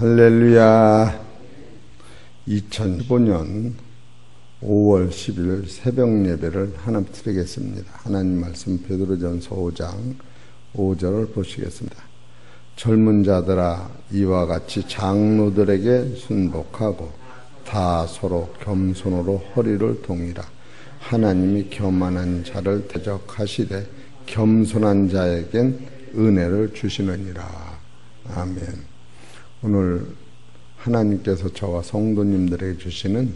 할렐루야. 2015년 5월 10일 새벽 예배를 하나님 드리겠습니다. 하나님 말씀 베드로전서 5장 5절을 보시겠습니다. 젊은 자들아, 이와 같이 장로들에게 순복하고 다 서로 겸손으로 허리를 동이라. 하나님이 교만한 자를 대적하시되 겸손한 자에겐 은혜를 주시느니라. 아멘. 오늘 하나님께서 저와 성도님들에게 주시는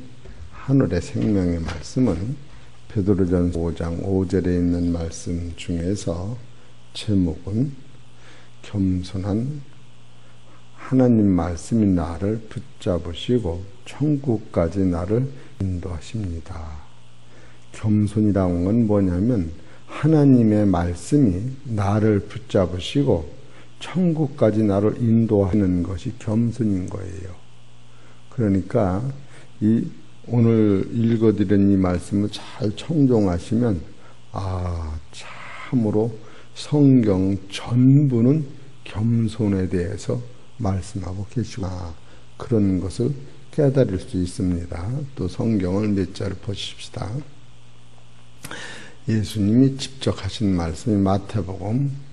하늘의 생명의 말씀은 베드로전서 5장 5절에 있는 말씀 중에서 제목은 겸손한 하나님 말씀이 나를 붙잡으시고 천국까지 나를 인도하십니다. 겸손이라는 건 뭐냐면 하나님의 말씀이 나를 붙잡으시고 천국까지 나를 인도하는 것이 겸손인 거예요. 그러니까 오늘 읽어드린 이 말씀을 잘 청종하시면 참으로 성경 전부는 겸손에 대해서 말씀하고 계시구나, 그런 것을 깨달을 수 있습니다. 또 성경을 몇 절 보십시다. 예수님이 직접 하신 말씀이 마태복음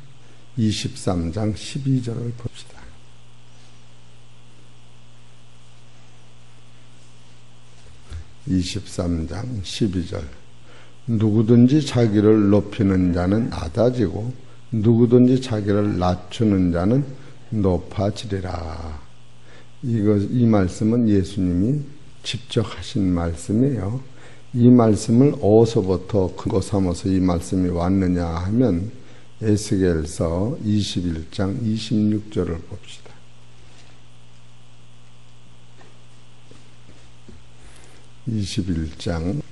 23장 12절을 봅시다. 23장 12절. 누구든지 자기를 높이는 자는 낮아지고 누구든지 자기를 낮추는 자는 높아지리라. 이 말씀은 예수님이 직접 하신 말씀이에요. 이 말씀을 어디서부터 근거 삼아서 이 말씀이 왔느냐 하면 에스겔서 21장 26절을 봅시다. 21장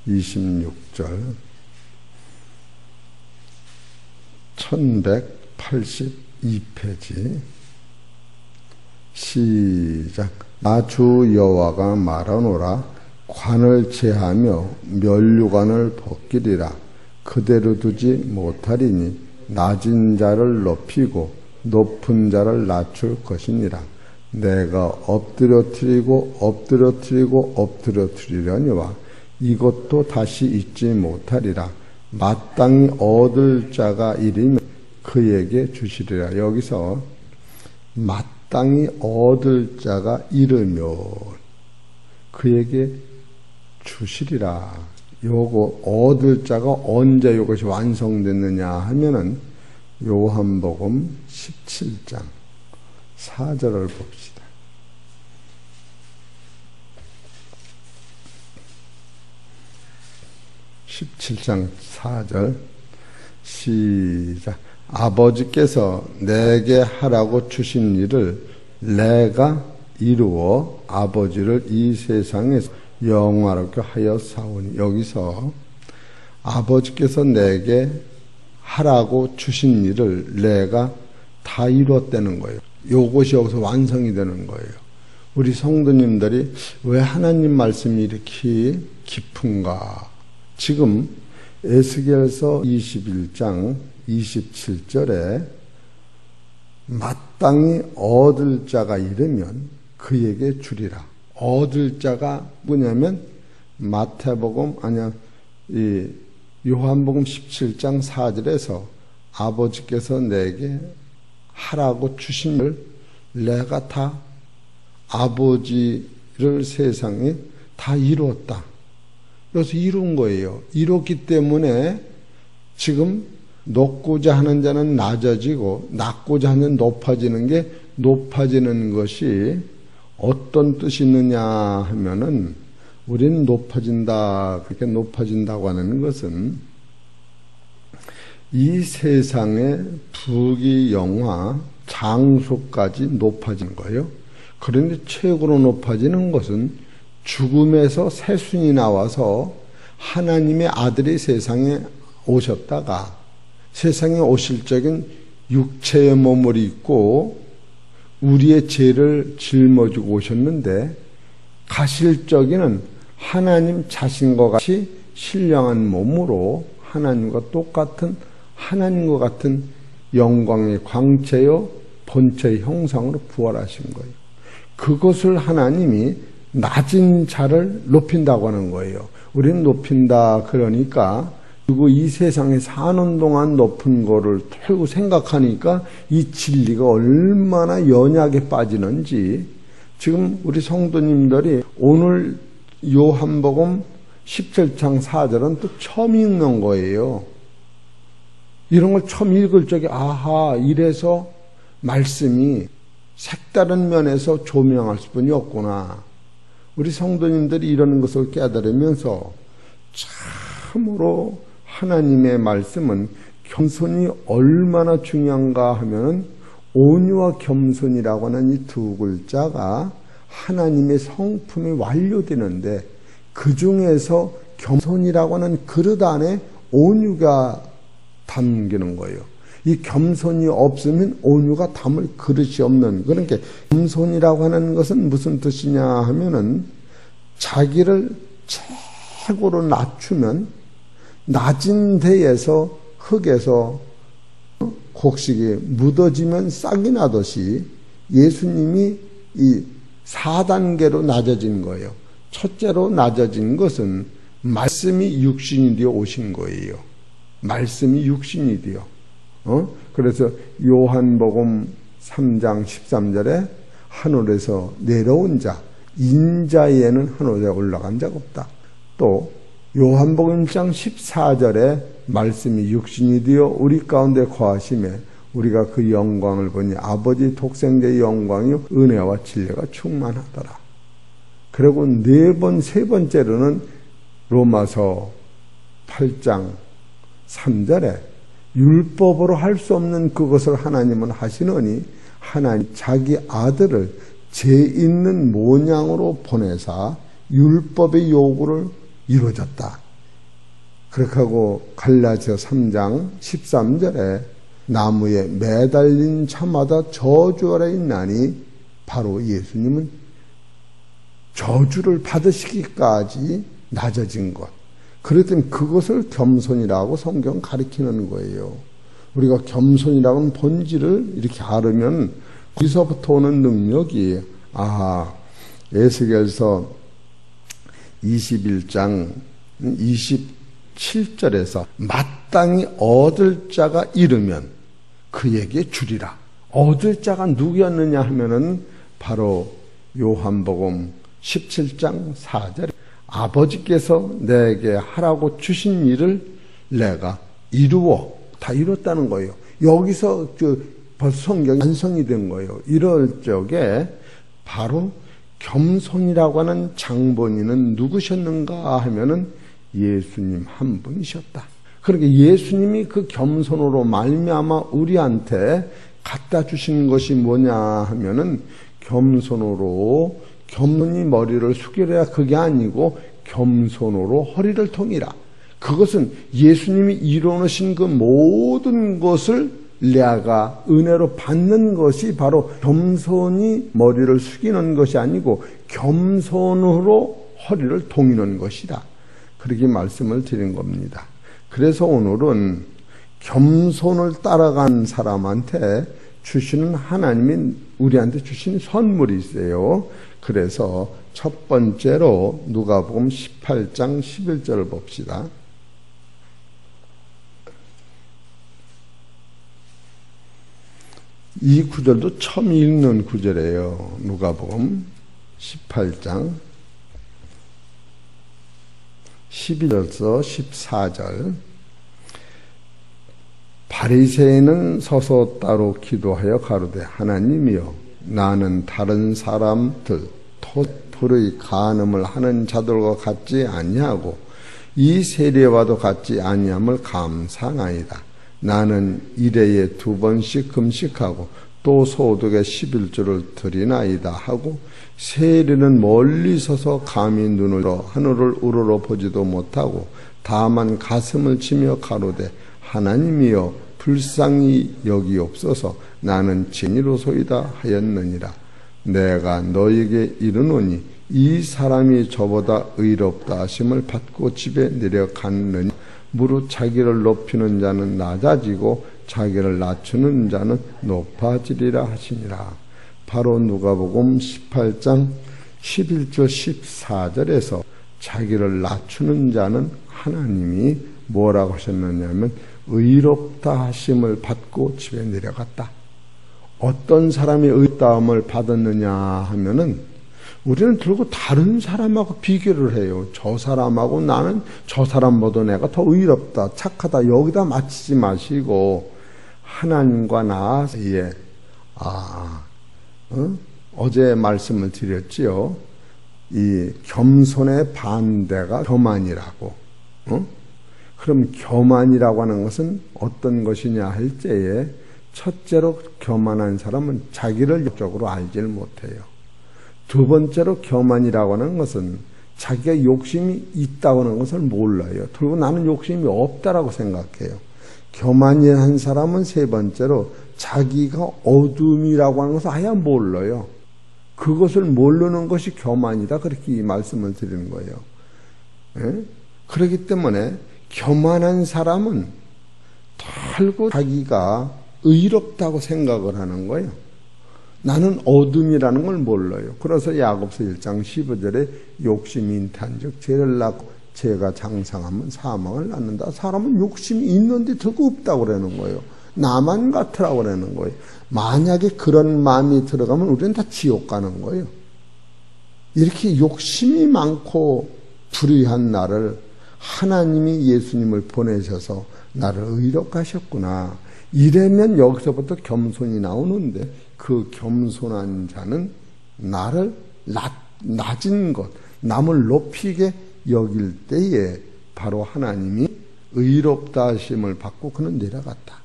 26절 1182페이지 시작. 나 주 여호와가 말하노라. 관을 제하며 면류관을 벗기리라. 그대로 두지 못하리니 낮은 자를 높이고 높은 자를 낮출 것이니라. 내가 엎드려뜨리려니와 이것도 다시 잊지 못하리라. 마땅히 얻을 자가 이르면 그에게 주시리라. 여기서 마땅히 얻을 자가 이르면 그에게 주시리라. 요거 얻을 자가 언제 이것이 완성됐느냐 하면은 요한복음 17장 4절을 봅시다. 17장 4절 시작. 아버지께서 내게 하라고 주신 일을 내가 이루어 아버지를 이 세상에서 영화롭게 하여 사오니. 여기서 아버지께서 내게 하라고 주신 일을 내가 다 이루었다는 거예요. 요것이 여기서 완성이 되는 거예요. 우리 성도님들이 왜 하나님 말씀이 이렇게 깊은가? 지금 에스겔서 21장 27절에 마땅히 얻을 자가 이르면 그에게 주리라. 얻을 자가 뭐냐면 요한복음 17장 4절에서 아버지께서 내게 하라고 주신 걸 내가 다 아버지를 세상에 다 이루었다. 그래서 이룬 거예요. 이뤘기 때문에 지금 높고자 하는 자는 낮아지고 낮고자 하는 높아지는 게 높아지는 것이 어떤 뜻이 있느냐 하면은 우리는 높아진다, 그렇게 높아진다고 하는 것은 이 세상의 부귀영화 장소까지 높아진 거예요. 그런데 최고로 높아지는 것은 죽음에서 새순이 나와서 하나님의 아들이 세상에 오셨다가 세상에 오실 적엔 육체의 몸을 입고 우리의 죄를 짊어지고 오셨는데 가실 적에는 하나님 자신과 같이 신령한 몸으로 하나님과 같은 영광의 광채요 본체의 형상으로 부활하신 거예요. 그것을 하나님이 낮은 자를 높인다고 하는 거예요. 우리는 높인다 그러니까 그리고 이 세상에 사는 동안 높은 거를 결국 생각하니까 이 진리가 얼마나 연약에 빠지는지 지금 우리 성도님들이 오늘 요한복음 17장 4절은 또 처음 읽는 거예요. 이런 걸 처음 읽을 적에 아하 이래서 말씀이 색다른 면에서 조명할 수뿐이 없구나. 우리 성도님들이 이런 것을 깨달으면서 참으로 하나님의 말씀은 겸손이 얼마나 중요한가 하면은 온유와 겸손이라고 하는 이 두 글자가 하나님의 성품이 완료되는데 그 중에서 겸손이라고 하는 그릇 안에 온유가 담기는 거예요. 이 겸손이 없으면 온유가 담을 그릇이 없는, 그러니까 겸손이라고 하는 것은 무슨 뜻이냐 하면은 자기를 최고로 낮추면 낮은 데에서 흙에서 곡식이 묻어지면 싹이 나듯이 예수님이 이 4단계로 낮아진 거예요. 첫째로 낮아진 것은 말씀이 육신이 되어 오신 거예요. 말씀이 육신이 되어. 그래서 요한복음 3장 13절에 하늘에서 내려온 자, 인자에는 하늘에 올라간 자가 없다. 또 요한복음 1장 14절에 말씀이 육신이 되어 우리 가운데 거하심에 우리가 그 영광을 보니 아버지 독생자의 영광이 은혜와 진리가 충만하더라. 그리고 세 번째로는 로마서 8장 3절에 율법으로 할 수 없는 그것을 하나님은 하시느니 하나님 자기 아들을 죄 있는 모양으로 보내사 율법의 요구를 이루어졌다. 그렇게 하고 갈라디아 3장 13절에 나무에 매달린 자마다 저주 아래 있나니 바로 예수님은 저주를 받으시기까지 낮아진 것. 그랬더니 그것을 겸손이라고 성경 가리키는 거예요. 우리가 겸손이라고는 본질을 이렇게 알으면 거기서부터 오는 능력이 에스겔서 21장 27절에서 마땅히 얻을 자가 이르면 그에게 주리라. 얻을 자가 누구였느냐 하면은 바로 요한복음 17장 4절에 아버지께서 내게 하라고 주신 일을 내가 다 이뤘다는 거예요. 여기서 벌써 성경이 완성이 된 거예요. 이럴 적에 바로 겸손이라고 하는 장본인은 누구셨는가 하면은 예수님 한 분이셨다. 그러니까 예수님이 그 겸손으로 말미암아 우리한테 갖다 주신 것이 뭐냐 하면은 겸손히 머리를 숙이려야 그게 아니고 겸손으로 허리를 통이라. 그것은 예수님이 이루어놓으신 그 모든 것을 내가 은혜로 받는 것이 바로 겸손히 머리를 숙이는 것이 아니고 겸손으로 허리를 동이는 것이다. 그렇게 말씀을 드린 겁니다. 그래서 오늘은 겸손을 따라간 사람한테 주시는 하나님이 우리한테 주신 선물이 있어요. 그래서 첫 번째로 누가복음 18장 11절을 봅시다. 이 구절도 처음 읽는 구절이에요. 누가복음 18장 12절에서 14절. 바리새인은 서서 따로 기도하여 가로되 하나님이여 나는 다른 사람들 돛불의 간음을 하는 자들과 같지 아니하고 이 세례와도 같지 아니함을 감사하나이다. 나는 일회에 2번씩 금식하고 또 소득에 11조를 드리나이다 하고 세례는 멀리 서서 감히 눈을 들어 하늘을 우러러 보지도 못하고 다만 가슴을 치며 가로되 하나님이여 불쌍히 여기옵소서 나는 죄인이로소이다 하였느니라. 내가 너에게 이르노니 이 사람이 저보다 의롭다 하심을 받고 집에 내려갔느니 무릇 자기를 높이는 자는 낮아지고 자기를 낮추는 자는 높아지리라 하시니라. 바로 누가복음 18장 11절 14절에서 자기를 낮추는 자는 하나님이 뭐라고 하셨느냐면 의롭다 하심을 받고 집에 내려갔다. 어떤 사람이 의롭다함을 받았느냐 하면은 우리는 들고 다른 사람하고 비교를 해요. 저 사람하고 나는 저 사람보다 내가 더 의롭다, 착하다, 여기다 맞추지 마시고 하나님과 나 사이에 어제 말씀을 드렸지요. 이 겸손의 반대가 교만이라고. 그럼 교만이라고 하는 것은 어떤 것이냐 할 때에 첫째로 교만한 사람은 자기를 적으로 알지를 못해요. 두 번째로 교만이라고 하는 것은 자기가 욕심이 있다고 하는 것을 몰라요. 그리고 나는 욕심이 없다라고 생각해요. 교만한 사람은 세 번째로 자기가 어둠이라고 하는 것을 아예 몰라요. 그것을 모르는 것이 교만이다. 그렇게 이 말씀을 드리는 거예요. 예? 그렇기 때문에 교만한 사람은 털고 자기가 의롭다고 생각을 하는 거예요. 나는 어둠이라는 걸 몰라요. 그래서 야고보서 1장 15절에 욕심이 인탄즉 죄를 낳고 죄가 장성하면 사망을 낳는다. 사람은 욕심이 있는데 들고 없다고 그러는 거예요. 나만 같으라고 그러는 거예요. 만약에 그런 마음이 들어가면 우리는 다 지옥 가는 거예요. 이렇게 욕심이 많고 불의한 나를 하나님이 예수님을 보내셔서 나를 의롭게 하셨구나. 이러면 여기서부터 겸손이 나오는데 그 겸손한 자는 나를 낮은 것, 남을 높이게 여길 때에 바로 하나님이 의롭다 하심을 받고 그는 내려갔다.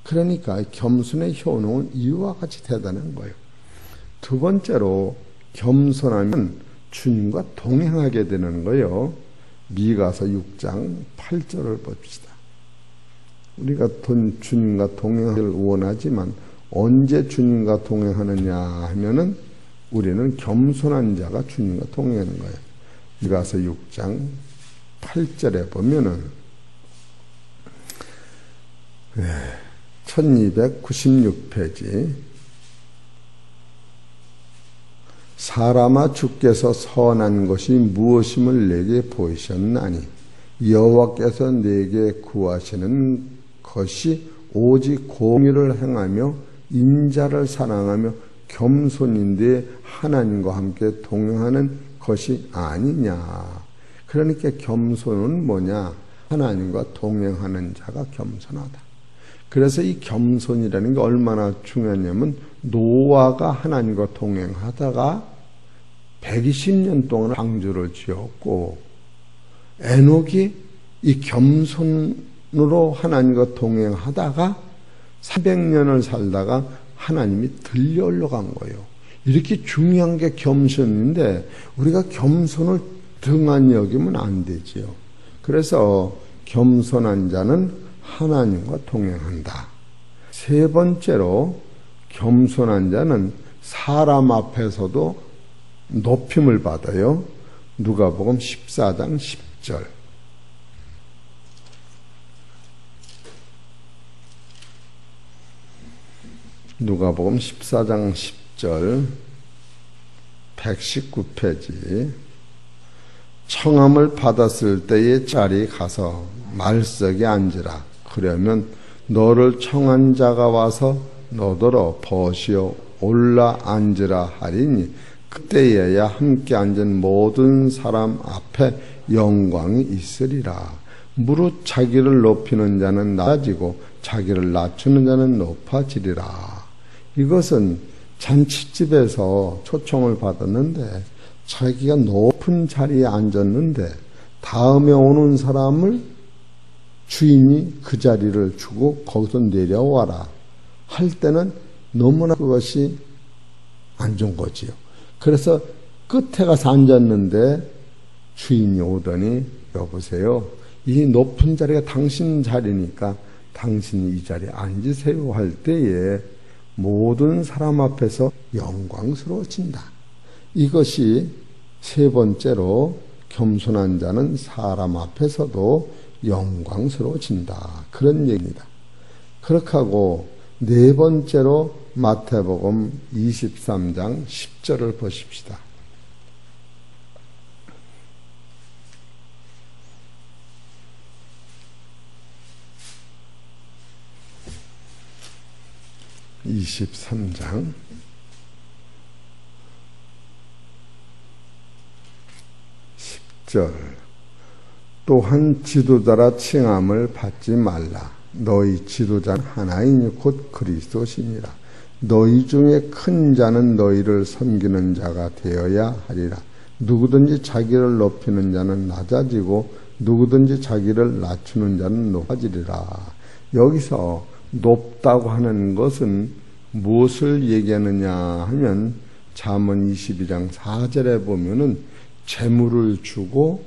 그러니까 겸손의 효능은 이와 같이 대단한 거예요. 두 번째로 겸손하면 주님과 동행하게 되는 거예요. 미가서 6장 8절을 봅시다. 우리가 주님과 동행하기를 원하지만 언제 주님과 동행하느냐 하면은 우리는 겸손한 자가 주님과 동행하는 거예요. 미가서 6장 8절에 보면은 1296페이지 사람아 주께서 선한 것이 무엇임을 내게 보이셨나니 여호와께서 내게 구하시는 것이 오직 공의를 행하며 인자를 사랑하며 겸손인데 하나님과 함께 동행하는 것이 아니냐. 그러니까 겸손은 뭐냐? 하나님과 동행하는 자가 겸손하다. 그래서 이 겸손이라는 게 얼마나 중요하냐면 노아가 하나님과 동행하다가 120년 동안 방주를 지었고 에녹이 이 겸손으로 하나님과 동행하다가 300년을 살다가 하나님이 들려 올라간 거예요. 이렇게 중요한 게 겸손인데 우리가 겸손을 등한히 여기면 안 되지요. 그래서 겸손한 자는 하나님과 동행한다. 세 번째로 겸손한 자는 사람 앞에서도 높임을 받아요. 누가복음 14장 10절. 누가복음 14장 10절 119페이지. 청함을 받았을 때에 자리에 가서 말석에 앉으라. 그러면 너를 청한 자가 와서 너더러 벗이어 올라 앉으라 하리니 그때에야 함께 앉은 모든 사람 앞에 영광이 있으리라. 무릇 자기를 높이는 자는 낮아지고 자기를 낮추는 자는 높아지리라. 이것은 잔치집에서 초청을 받았는데 자기가 높은 자리에 앉았는데 다음에 오는 사람을 주인이 그 자리를 주고 거기서 내려와라 할 때는 너무나 그것이 안 좋은 거지요. 그래서 끝에 가서 앉았는데 주인이 오더니 여보세요. 이 높은 자리가 당신 자리니까 당신이 이 자리에 앉으세요 할 때에 모든 사람 앞에서 영광스러워진다. 이것이 세 번째로 겸손한 자는 사람 앞에서도 영광스러워진다. 그런 얘기입니다. 그렇게 하고 네 번째로 마태복음 23장 10절을 보십시다. (23장) 또한 지도자라 칭함을 받지 말라. 너희 지도자는 하나이니 곧 그리스도시니라. 너희 중에 큰 자는 너희를 섬기는 자가 되어야 하리라. 누구든지 자기를 높이는 자는 낮아지고 누구든지 자기를 낮추는 자는 높아지리라. 여기서 높다고 하는 것은 무엇을 얘기하느냐 하면 잠언 22장 4절에 보면은 재물을 주고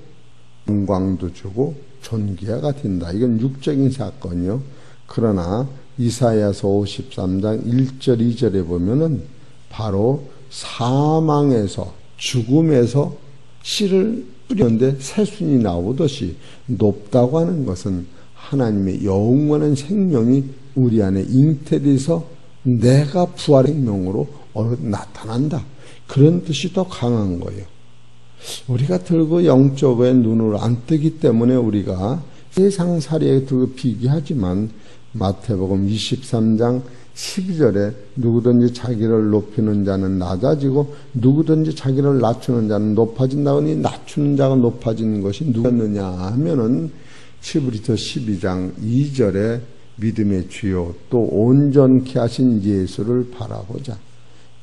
영광도 주고 존귀가 된다. 이건 육적인 사건이요. 그러나 이사야서 53장 1절 2절에 보면은 바로 사망에서 죽음에서 씨를 뿌렸는데 새순이 나오듯이 높다고 하는 것은 하나님의 영원한 생명이 우리 안에 잉태돼서 내가 부활의 생명으로 나타난다. 그런 뜻이 더 강한 거예요. 우리가 들고 영적의 눈을 안 뜨기 때문에 우리가 세상살이에 들고 비교하지만 마태복음 23장 12절에 누구든지 자기를 높이는 자는 낮아지고 누구든지 자기를 낮추는 자는 높아진다더니 낮추는 자가 높아지는 것이 누구였느냐 하면은 히브리서 12장 2절에 믿음의 주요 또 온전케 하신 예수를 바라보자.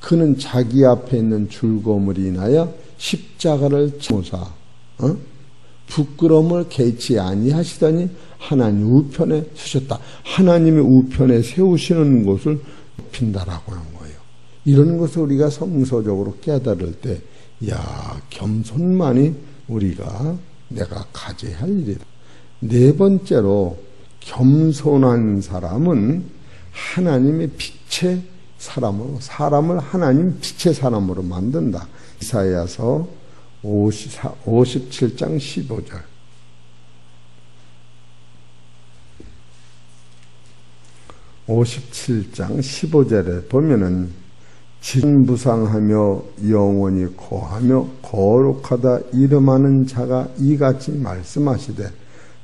그는 자기 앞에 있는 즐거움을 인하여 십자가를 모사 부끄러움을 개치 아니하시더니 하나님 우편에 서셨다. 하나님의 우편에 세우시는 것을 높인다라고 하는 거예요. 이런 것을 우리가 성서적으로 깨달을 때 겸손만이 우리가 내가 가져야 할 일이다. 네 번째로 겸손한 사람은 하나님의 빛의 사람으로 사람을 하나님 빛의 사람으로 만든다. 이사야서 57장 15절. (57장 15절에) 보면은 진부상하며 영원히 고하며 거룩하다 이름하는 자가 이같이 말씀하시되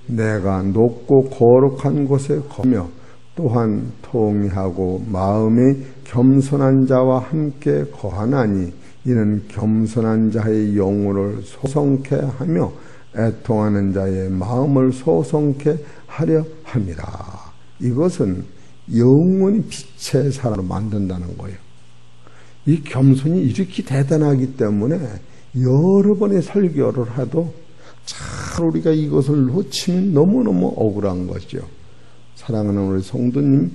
내가 높고 거룩한 곳에 거며 또한 통회하고 마음이 겸손한 자와 함께 거하나니 이는 겸손한 자의 영혼을 소성케 하며 애통하는 자의 마음을 소성케 하려 함이라. 이것은 영원히 빛의 사람으로 만든다는 거예요. 이 겸손이 이렇게 대단하기 때문에 여러 번의 설교를 해도 잘 우리가 이것을 놓치면 너무너무 억울한 거죠. 사랑하는 우리 성도님,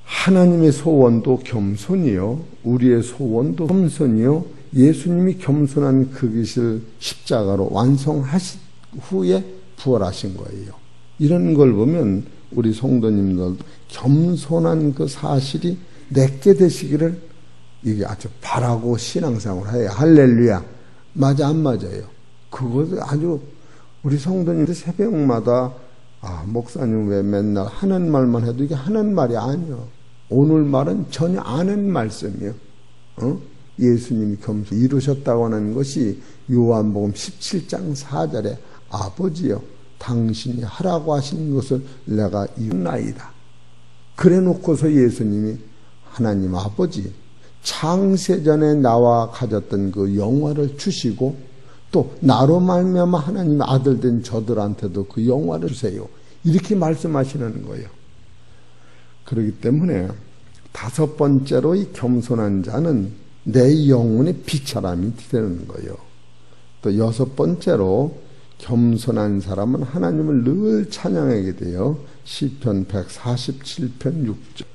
하나님의 소원도 겸손이요, 우리의 소원도 겸손이요, 예수님이 겸손한 그 것을 십자가로 완성하신 후에 부활하신 거예요. 이런 걸 보면 우리 성도님들도 겸손한 그 사실이 내게 되시기를 이게 아주 바라고 신앙생활을 해요. 할렐루야. 맞아 안 맞아요? 그것을 아주 우리 성도님들 새벽마다 목사님 왜 맨날 하는 말만 해도 이게 하는 말이 아니요. 오늘 말은 전혀 아는 말씀이요. 예수님이 겸손 이루셨다고 하는 것이 요한복음 17장 4절에 아버지여 당신이 하라고 하신 것을 내가 이루나이다. 그래 놓고서 예수님이 하나님 아버지 창세전에 나와 가졌던 그 영화를 주시고 또 나로 말미암아 하나님의 아들 된 저들한테도 그 영화를 주세요. 이렇게 말씀하시는 거예요. 그렇기 때문에 다섯 번째로 이 겸손한 자는 내 영혼의 빛사람이 되는 거예요. 또 여섯 번째로 겸손한 사람은 하나님을 늘 찬양하게 돼요. 시편 147편 6절.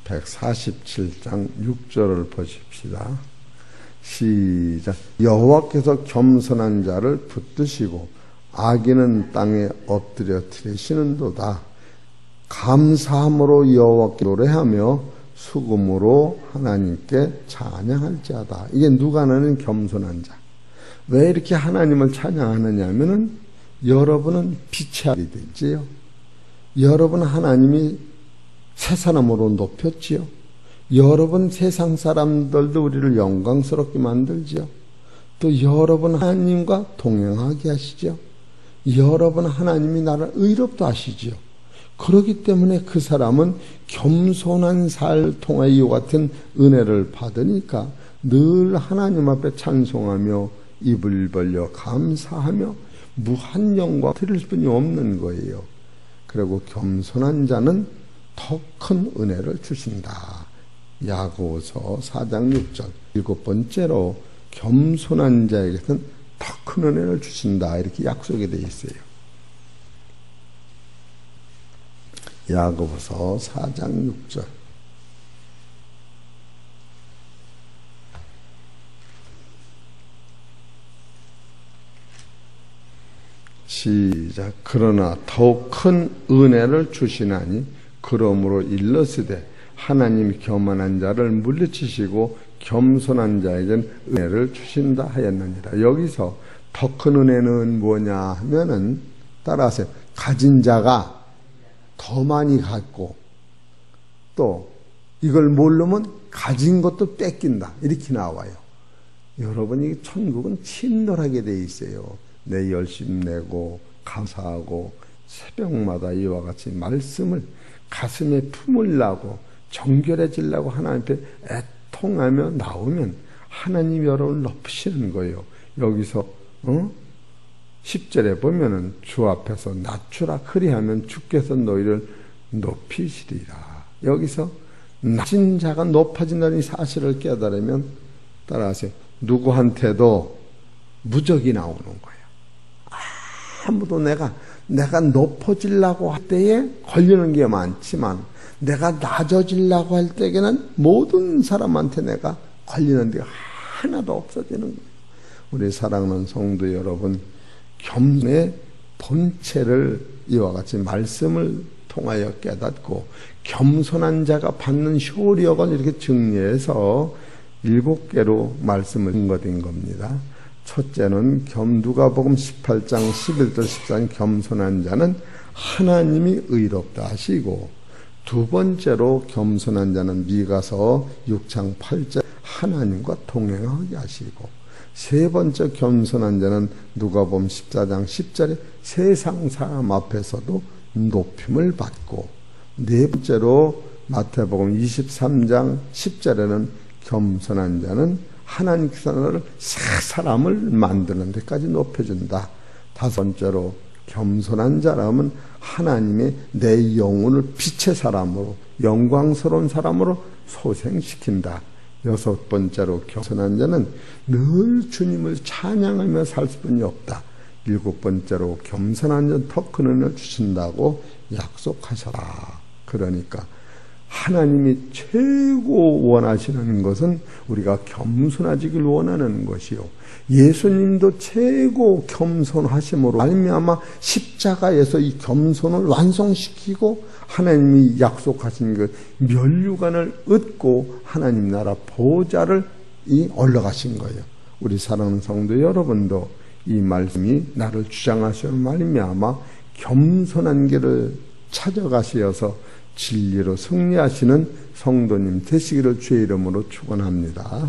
(147장) 6절을 보십시다. 시작. 여호와께서 겸손한 자를 붙드시고 악인은 땅에 엎드려 트이시는도다. 감사함으로 여호와께 노래하며 수금으로 하나님께 찬양할지어다. 이게 누가 나는 겸손한 자. 왜 이렇게 하나님을 찬양하느냐 하면은 여러분은 빛의 아들이 되지요. 여러분 하나님이 새 사람으로 높였지요. 여러분 세상 사람들도 우리를 영광스럽게 만들지요. 또 여러분 하나님과 동행하게 하시죠. 여러분 하나님이 나를 의롭다 하시지요. 그렇기 때문에 그 사람은 겸손한 삶을 통해 이와 같은 은혜를 받으니까 늘 하나님 앞에 찬송하며 입을 벌려 감사하며 무한 영광 드릴 뿐이 없는 거예요. 그리고 겸손한 자는 더 큰 은혜를 주신다. 야고보서 4장 6절. 7번째로 겸손한 자에게는 더 큰 은혜를 주신다. 이렇게 약속이 되어 있어요. 야고보서 4장 6절. 시작. 그러나 더욱 큰 은혜를 주시나니 그러므로 일러스되 하나님이 교만한 자를 물리치시고 겸손한 자에겐 은혜를 주신다 하였느니라. 여기서 더 큰 은혜는 뭐냐 하면은 따라하세요. 가진 자가 더 많이 갖고 또 이걸 모르면 가진 것도 뺏긴다. 이렇게 나와요. 여러분이 천국은 친절하게 돼 있어요. 내 열심 내고 감사하고 새벽마다 이와 같이 말씀을 가슴에 품으려고 정결해지려고 하나님 앞에 애통하며 나오면 하나님 여러분을 높이시는 거예요. 여기서 10절에 보면은 주 앞에서 낮추라 그리하면 주께서 너희를 높이시리라. 여기서 낮은 자가 높아진다는 사실을 깨달으면 따라하세요. 누구한테도 무적이 나오는 거예요. 아무도 내가 높아지려고 할 때에 걸리는 게 많지만 내가 낮아지려고 할 때에는 모든 사람한테 내가 걸리는 게 하나도 없어지는 거예요. 우리 사랑하는 성도 여러분, 겸손의 본체를 이와 같이 말씀을 통하여 깨닫고 겸손한 자가 받는 효력을 이렇게 정리해서 7개로 말씀을 증거된 겁니다. 첫째는 누가복음 18장 11절 14절 겸손한 자는 하나님이 의롭다 하시고, 두 번째로 겸손한 자는 미가서 6장 8절 하나님과 동행하게 하시고, 세 번째 겸손한 자는 누가복음 14장 10절에 세상 사람 앞에서도 높임을 받고, 네 번째로 마태복음 23장 10절에는 겸손한 자는 하나님께서 나를 새 사람을 만드는 데까지 높여준다. 다섯 번째로 겸손한 자라면 하나님의 내 영혼을 빛의 사람으로 영광스러운 사람으로 소생시킨다. 여섯 번째로 겸손한 자는 늘 주님을 찬양하며 살 수뿐이 없다. 일곱 번째로 겸손한 자는 더 큰 은혜를 주신다고 약속하셨다. 그러니까 하나님이 최고 원하시는 것은 우리가 겸손하지길 원하는 것이요, 예수님도 최고 겸손하심으로 말미암아 십자가에서 이 겸손을 완성시키고 하나님이 약속하신 그 면류관을 얻고 하나님 나라 보좌를 올라가신 거예요. 우리 사랑하는 성도 여러분도 이 말씀이 나를 주장하시는 말미암아 겸손한 길을 찾아가시어서 진리로 승리하시는 성도님 되시기를 주의 이름으로 축원합니다.